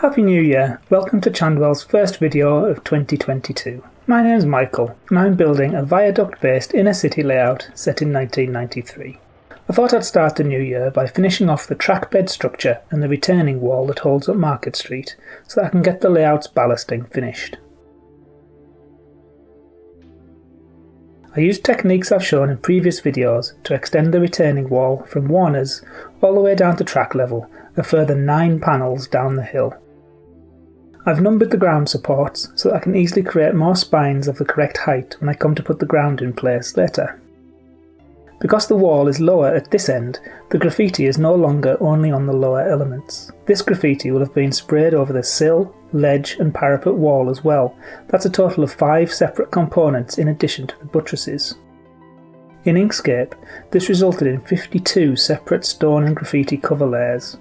Happy New Year! Welcome to Chandwell's first video of 2022. My name's Michael and I'm building a viaduct based inner city layout set in 1993. I thought I'd start the new year by finishing off the track bed structure and the retaining wall that holds up Market Street so that I can get the layout's ballasting finished. I used techniques I've shown in previous videos to extend the retaining wall from Warner's all the way down to track level, a further 9 panels down the hill. I've numbered the ground supports so that I can easily create more spines of the correct height when I come to put the ground in place later. Because the wall is lower at this end, the graffiti is no longer only on the lower elements. This graffiti will have been sprayed over the sill, ledge and parapet wall as well. That's a total of 5 separate components in addition to the buttresses. In Inkscape, this resulted in 52 separate stone and graffiti cover layers.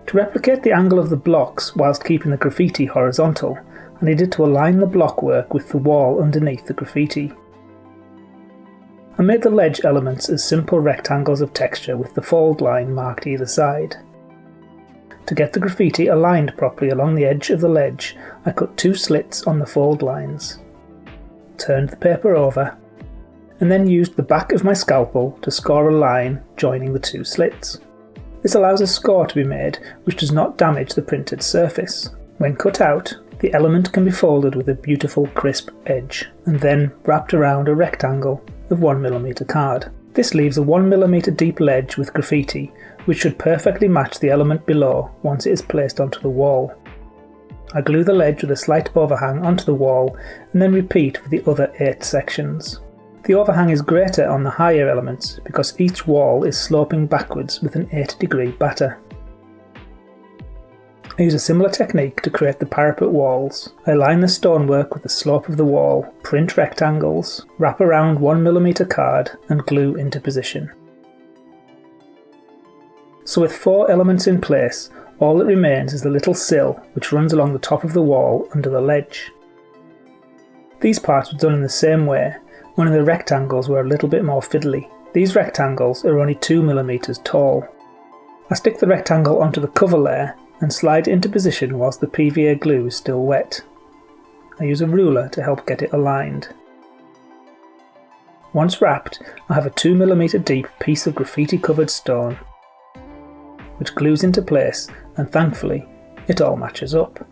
To replicate the angle of the blocks whilst keeping the graffiti horizontal, I needed to align the blockwork with the wall underneath the graffiti. I made the ledge elements as simple rectangles of texture with the fold line marked either side. To get the graffiti aligned properly along the edge of the ledge, I cut 2 slits on the fold lines, turned the paper over, and then used the back of my scalpel to score a line joining the 2 slits. This allows a score to be made which does not damage the printed surface. When cut out, the element can be folded with a beautiful crisp edge, and then wrapped around a rectangle of 1mm card. This leaves a 1mm deep ledge with graffiti, which should perfectly match the element below once it is placed onto the wall. I glue the ledge with a slight overhang onto the wall and then repeat for the other 8 sections. The overhang is greater on the higher elements because each wall is sloping backwards with an 8-degree batter. I use a similar technique to create the parapet walls. I align the stonework with the slope of the wall, print rectangles, wrap around 1mm card and glue into position. So with 4 elements in place, all that remains is the little sill which runs along the top of the wall under the ledge. These parts were done in the same way, only the rectangles were a little bit more fiddly. These rectangles are only 2mm tall. I stick the rectangle onto the cover layer and slide it into position whilst the PVA glue is still wet. I use a ruler to help get it aligned. Once wrapped, I have a 2mm deep piece of graffiti covered stone, which glues into place, and thankfully, it all matches up.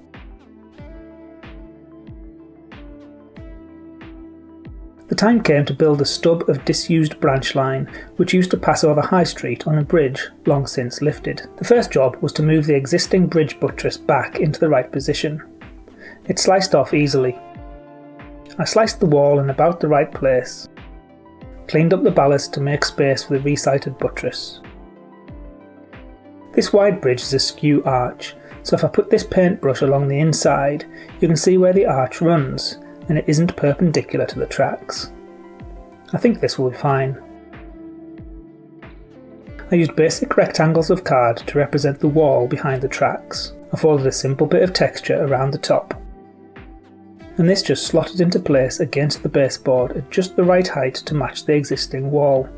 The time came to build a stub of disused branch line which used to pass over High Street on a bridge long since lifted. The first job was to move the existing bridge buttress back into the right position. It sliced off easily. I sliced the wall in about the right place, cleaned up the ballast to make space for the resited buttress. This wide bridge is a skew arch, so if I put this paintbrush along the inside, you can see where the arch runs, and it isn't perpendicular to the tracks. I think this will be fine. I used basic rectangles of card to represent the wall behind the tracks. I folded a simple bit of texture around the top, and this just slotted into place against the baseboard at just the right height to match the existing wall.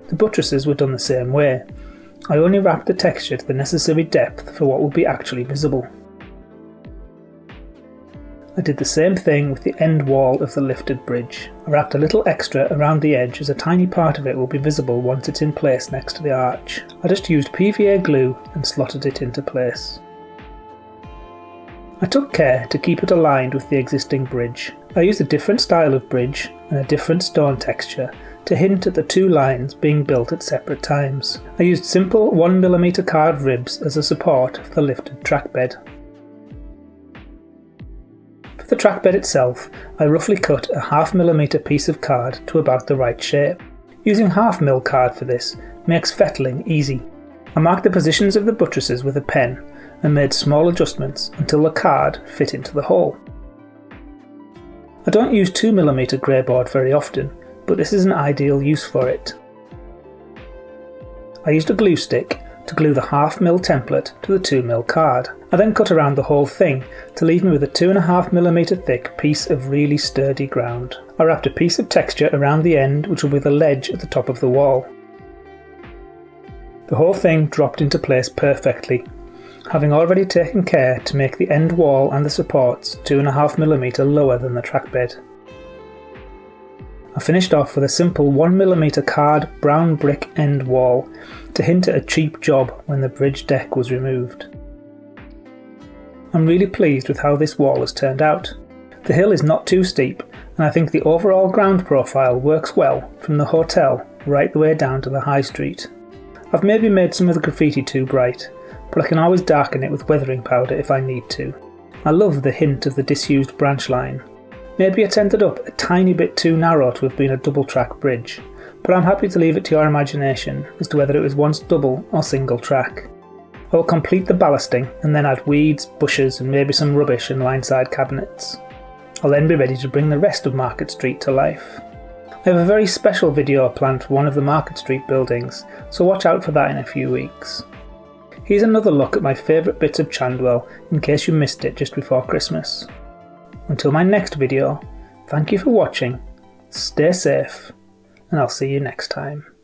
The buttresses were done the same way. I only wrapped the texture to the necessary depth for what would be actually visible. I did the same thing with the end wall of the lifted bridge. I wrapped a little extra around the edge as a tiny part of it will be visible once it's in place next to the arch. I just used PVA glue and slotted it into place. I took care to keep it aligned with the existing bridge. I used a different style of bridge and a different stone texture to hint at the 2 lines being built at separate times. I used simple 1mm card ribs as a support for the lifted track bed. For the track bed itself, I roughly cut a 0.5mm piece of card to about the right shape. Using 0.5mm card for this makes fettling easy. I marked the positions of the buttresses with a pen and made small adjustments until the card fit into the hole. I don't use 2mm grey board very often, but this is an ideal use for it. I used a glue stick to glue the 0.5mm template to the 2mm card. I then cut around the whole thing to leave me with a 2.5mm thick piece of really sturdy ground. I wrapped a piece of texture around the end which will be the ledge at the top of the wall. The whole thing dropped into place perfectly, having already taken care to make the end wall and the supports 2.5mm lower than the track bed. I finished off with a simple 1mm card brown brick end wall to hint at a cheap job when the bridge deck was removed. I'm really pleased with how this wall has turned out. The hill is not too steep, and I think the overall ground profile works well from the hotel right the way down to the high street. I've maybe made some of the graffiti too bright, but I can always darken it with weathering powder if I need to. I love the hint of the disused branch line. Maybe it's ended up a tiny bit too narrow to have been a double track bridge, but I'm happy to leave it to your imagination as to whether it was once double or single track. I will complete the ballasting and then add weeds, bushes and maybe some rubbish and line-side cabinets. I'll then be ready to bring the rest of Market Street to life. I have a very special video planned for one of the Market Street buildings, so watch out for that in a few weeks. Here's another look at my favourite bits of Chandwell in case you missed it just before Christmas. Until my next video, thank you for watching, stay safe, and I'll see you next time.